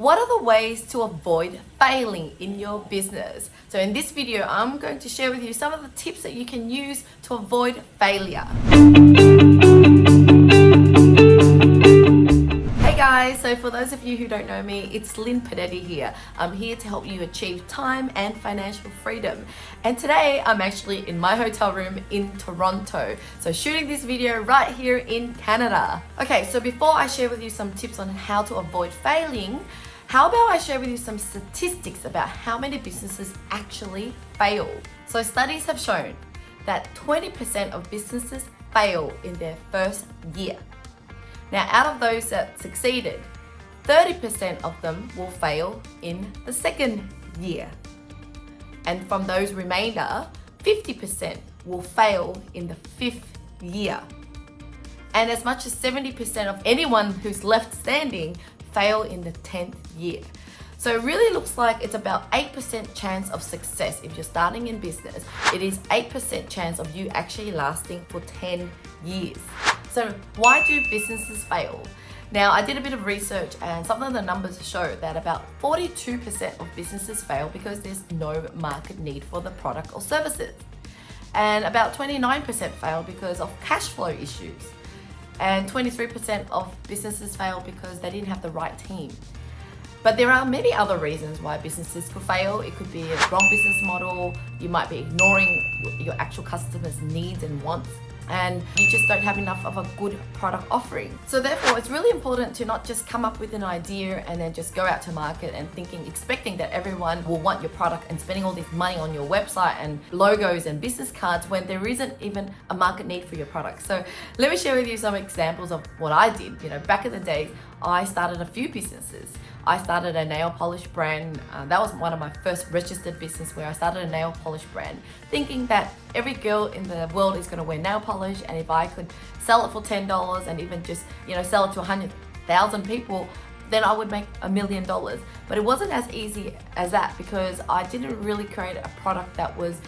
what are the ways to avoid failing in your business? So in this video, I'm going to share with you some of the tips that you can use to avoid failure. Hey guys, so for those of you who don't know me, it's Lynn Padetti here. I'm here to help you achieve time and financial freedom. And today I'm actually in my hotel room in Toronto. So shooting this video right here in Canada. Okay, so before I share with you some tips on how to avoid failing, how about I share with you some statistics about how many businesses actually fail? So studies have shown that 20% of businesses fail in their first year. Now, out of those that succeeded, 30% of them will fail in the second year. And from those remainder, 50% will fail in the fifth year. And as much as 70% of anyone who's left standing fail in the 10th year. So it really looks like it's about 8% chance of success if you're starting in business. It is 8% chance of you actually lasting for 10 years. So why do businesses fail? Now, I did a bit of research and some of the numbers show that about 42% of businesses fail because there's no market need for the product or services. And about 29% fail because of cash flow issues. And 23% of businesses fail because they didn't have the right team. But there are many other reasons why businesses could fail. It could be a wrong business model, you might be ignoring your actual customers' needs and wants, and you just don't have enough of a good product offering. So therefore, it's really important to not just come up with an idea and then just go out to market and expecting that everyone will want your product and spending all this money on your website and logos and business cards when there isn't even a market need for your product. So let me share with you some examples of what I did. Back in the day, I started a few businesses. I started a nail polish brand. That was one of my first registered business where I started a nail polish brand, thinking that every girl in the world is going to wear nail polish, and if I could sell it for $10 and even just sell it to 100,000 people, then I would make $1 million. But it wasn't as easy as that because I didn't really create a product that was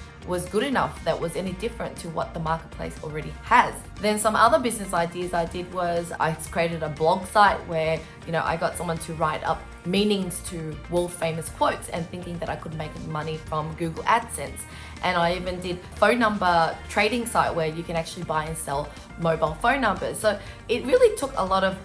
good enough, that was any different to what the marketplace already has. Then some other business ideas I did was I created a blog site where I got someone to write up meanings to world famous quotes and thinking that I could make money from Google AdSense. And I even did phone number trading site where you can actually buy and sell mobile phone numbers. So it really took a lot of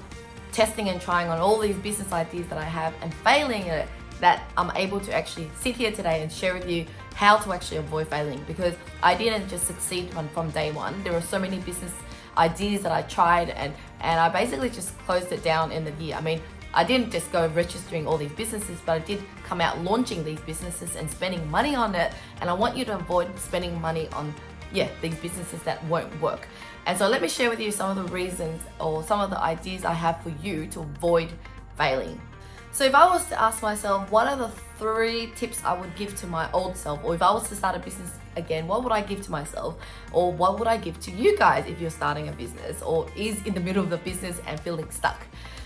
testing and trying on all these business ideas that I have and failing at it, that I'm able to actually sit here today and share with you how to actually avoid failing, because I didn't just succeed from day one. There were so many business ideas that I tried and I basically just closed it down in the year. I mean, I didn't just go registering all these businesses, but I did come out launching these businesses and spending money on it. And I want you to avoid spending money on these businesses that won't work. And so let me share with you some of the reasons or some of the ideas I have for you to avoid failing. So if I was to ask myself, what are the 3 tips I would give to my old self? Or if I was to start a business again, what would I give to myself? Or what would I give to you guys if you're starting a business or is in the middle of the business and feeling stuck?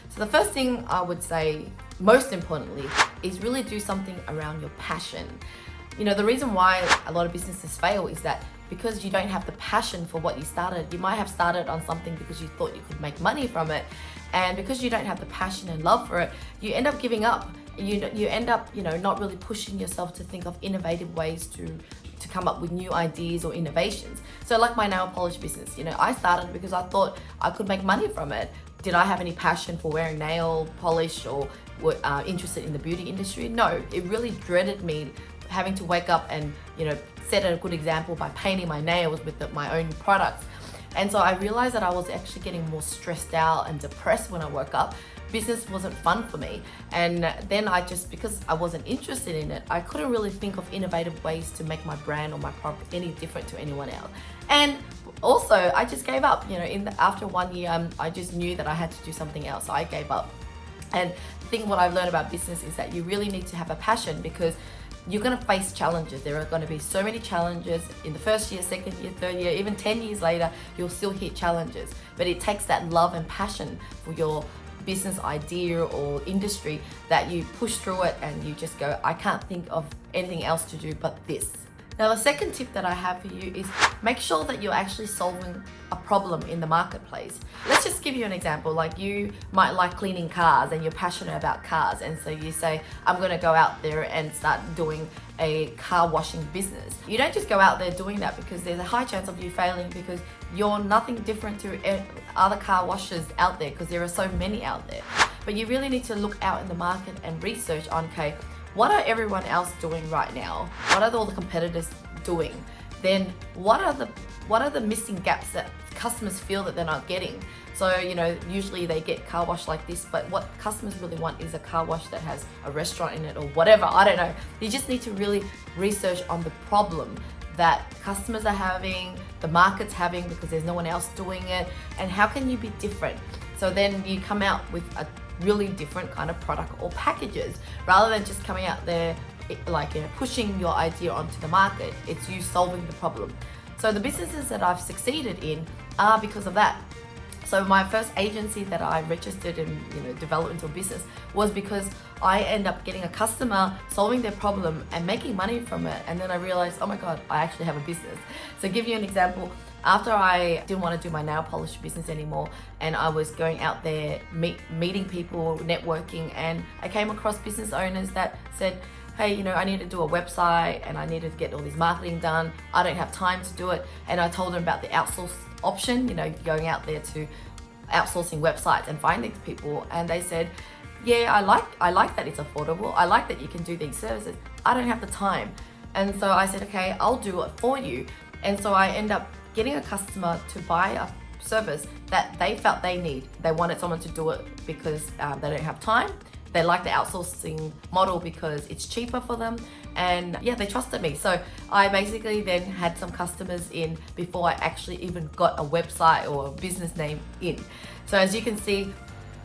So the first thing I would say, most importantly, is really do something around your passion. The reason why a lot of businesses fail is that because you don't have the passion for what you started. You might have started on something because you thought you could make money from it. And because you don't have the passion and love for it, you end up giving up. You end up, not really pushing yourself to think of innovative ways to come up with new ideas or innovations. So like my nail polish business, I started because I thought I could make money from it. Did I have any passion for wearing nail polish or were interested in the beauty industry? No, it really dreaded me having to wake up and, set a good example by painting my nails with my own products. And so I realized that I was actually getting more stressed out and depressed when I woke up. Business wasn't fun for me. And then because I wasn't interested in it, I couldn't really think of innovative ways to make my brand or my product any different to anyone else. And also, I just gave up. After 1 year, I just knew that I had to do something else. So I gave up. And I think what I've learned about business is that you really need to have a passion, because you're going to face challenges. There are going to be so many challenges in the first year, second year, third year, even 10 years later, you'll still hit challenges. But it takes that love and passion for your business idea or industry that you push through it and you just go, I can't think of anything else to do but this. Now, the second tip that I have for you is make sure that you're actually solving a problem in the marketplace. Let's just give you an example. Like, you might like cleaning cars and you're passionate about cars, and so you say, I'm going to go out there and start doing a car washing business. You don't just go out there doing that, because there's a high chance of you failing, because you're nothing different to other car washers out there, because there are so many out there. But you really need to look out in the market and research on, okay, what are everyone else doing right now? What are all the competitors doing? Then what are the missing gaps that customers feel that they're not getting? So, usually they get car wash like this, but what customers really want is a car wash that has a restaurant in it or whatever. I don't know. You just need to really research on the problem that customers are having, the market's having, because there's no one else doing it, and how can you be different? So then you come out with a really different kind of product or packages, rather than just coming out there pushing your idea onto the market. It's you solving the problem. So the businesses that I've succeeded in are because of that. So my first agency that I registered and developed into a business was because I end up getting a customer, solving their problem and making money from it. And then I realized, oh my God, I actually have a business. So give you an example. After I didn't want to do my nail polish business anymore, and I was going out there meeting people, networking, and I came across business owners that said, hey, I need to do a website and I need to get all this marketing done. I don't have time to do it. And I told them about the outsource option, going out there to outsourcing websites and finding people. And they said, yeah, I like that it's affordable. I like that you can do these services. I don't have the time. And so I said, okay, I'll do it for you. And so I end up getting a customer to buy a service that they felt they need. They wanted someone to do it because they don't have time. They like the outsourcing model because it's cheaper for them. And yeah, they trusted me. So I basically then had some customers in before I actually even got a website or a business name in. So as you can see,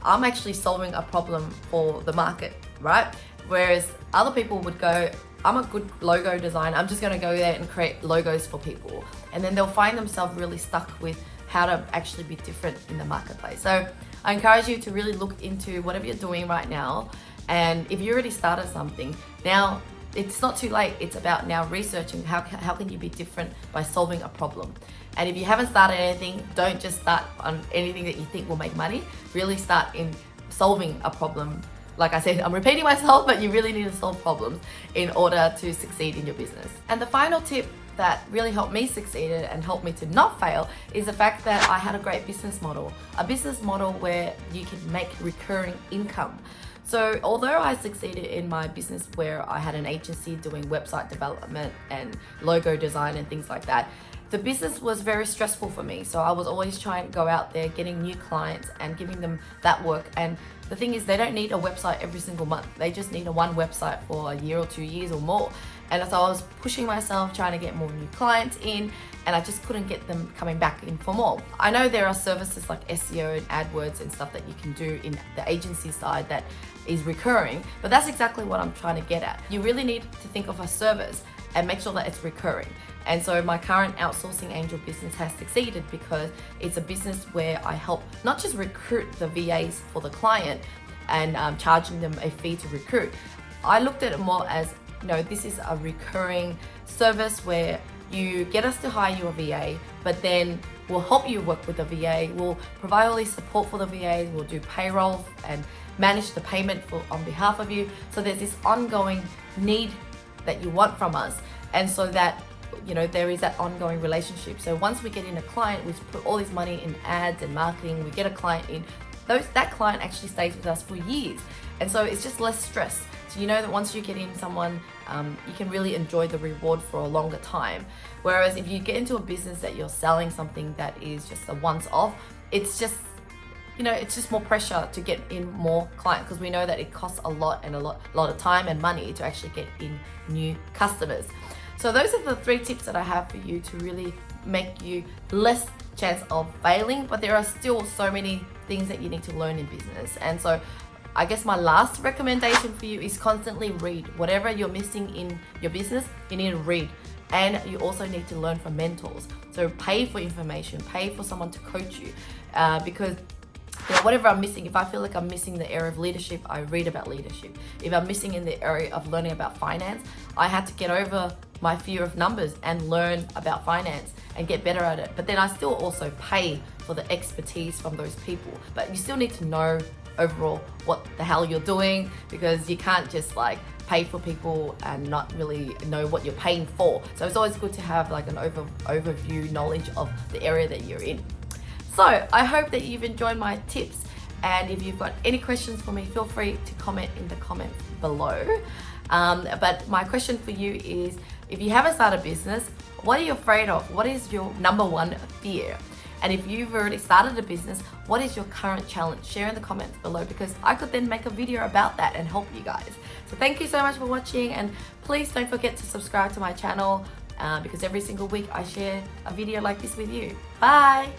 I'm actually solving a problem for the market, right? Whereas other people would go, I'm a good logo designer. I'm just going to go there and create logos for people. And then they'll find themselves really stuck with how to actually be different in the marketplace. So I encourage you to really look into whatever you're doing right now. And if you already started something, now it's not too late. It's about now researching how can you be different by solving a problem. And if you haven't started anything, don't just start on anything that you think will make money. Really start in solving a problem. Like I said, I'm repeating myself, but you really need to solve problems in order to succeed in your business. And the final tip that really helped me succeed and helped me to not fail is the fact that I had a great business model. A business model where you can make recurring income. So although I succeeded in my business where I had an agency doing website development and logo design and things like that, the business was very stressful for me. So I was always trying to go out there, getting new clients and giving them that work. And the thing is, they don't need a website every single month. They just need a one website for a year or 2 years or more. And so I was pushing myself, trying to get more new clients in, and I just couldn't get them coming back in for more. I know there are services like SEO and AdWords and stuff that you can do in the agency side that is recurring, but that's exactly what I'm trying to get at. You really need to think of a service and make sure that it's recurring. And so my current outsourcing angel business has succeeded because it's a business where I help not just recruit the VAs for the client and charging them a fee to recruit. I looked at it more as, this is a recurring service where you get us to hire you a VA, but then we'll help you work with the VA. We'll provide all this support for the VAs. We'll do payroll and manage the payment on behalf of you. So there's this ongoing need that you want from us. And so that, there is that ongoing relationship. So once we get in a client, we put all this money in ads and marketing, we get a client in, that client actually stays with us for years. And so it's just less stress. So you know that once you get in someone, you can really enjoy the reward for a longer time. Whereas if you get into a business that you're selling something that is just a once off, it's just more pressure to get in more clients, because we know that it costs a lot of time and money to actually get in new customers. So those are the 3 tips that I have for you to really make you less chance of failing, but there are still so many things that you need to learn in business. And so I guess my last recommendation for you is constantly read. Whatever you're missing in your business, you need to read. And you also need to learn from mentors. So pay for information, pay for someone to coach you, because whatever I'm missing, if I feel like I'm missing the area of leadership, I read about leadership. If I'm missing in the area of learning about finance, I had to get over my fear of numbers and learn about finance and get better at it. But then I still also pay for the expertise from those people. But you still need to know overall what the hell you're doing, because you can't just like pay for people and not really know what you're paying for. So it's always good to have like an overview knowledge of the area that you're in. So I hope that you've enjoyed my tips, and if you've got any questions for me, feel free to comment in the comments below. But my question for you is, if you haven't started a business, what are you afraid of? What is your number one fear? And if you've already started a business, what is your current challenge? Share in the comments below, because I could then make a video about that and help you guys. So thank you so much for watching, and please don't forget to subscribe to my channel because every single week I share a video like this with you. Bye!